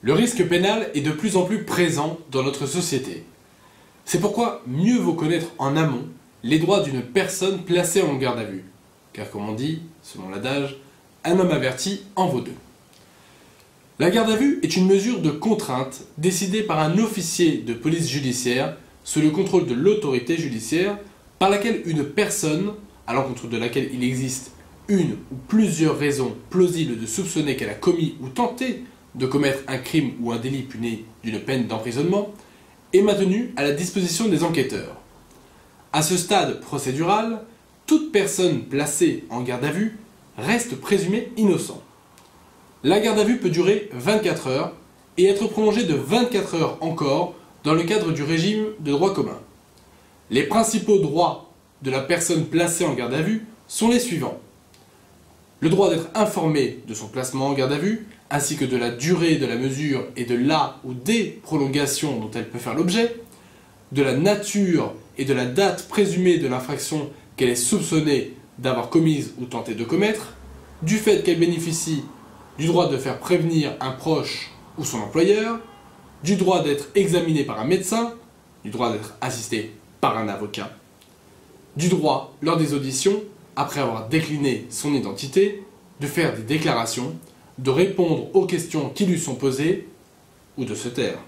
Le risque pénal est de plus en plus présent dans notre société. C'est pourquoi mieux vaut connaître en amont les droits d'une personne placée en garde à vue. Car comme on dit, selon l'adage, un homme averti en vaut deux. La garde à vue est une mesure de contrainte décidée par un officier de police judiciaire sous le contrôle de l'autorité judiciaire par laquelle une personne, à l'encontre de laquelle il existe une ou plusieurs raisons plausibles de soupçonner qu'elle a commis ou tenté de commettre un crime ou un délit puni d'une peine d'emprisonnement, est maintenue à la disposition des enquêteurs. À ce stade procédural, toute personne placée en garde à vue reste présumée innocent. La garde à vue peut durer 24 heures et être prolongée de 24 heures encore dans le cadre du régime de droit commun. Les principaux droits de la personne placée en garde à vue sont les suivants. Le droit d'être informé de son placement en garde à vue, ainsi que de la durée de la mesure et de la ou des prolongations dont elle peut faire l'objet, de la nature et de la date présumée de l'infraction qu'elle est soupçonnée d'avoir commise ou tenté de commettre, du fait qu'elle bénéficie du droit de faire prévenir un proche ou son employeur, du droit d'être examiné par un médecin, du droit d'être assisté par un avocat, du droit, lors des auditions, après avoir décliné son identité, de faire des déclarations, de répondre aux questions qui lui sont posées ou de se taire.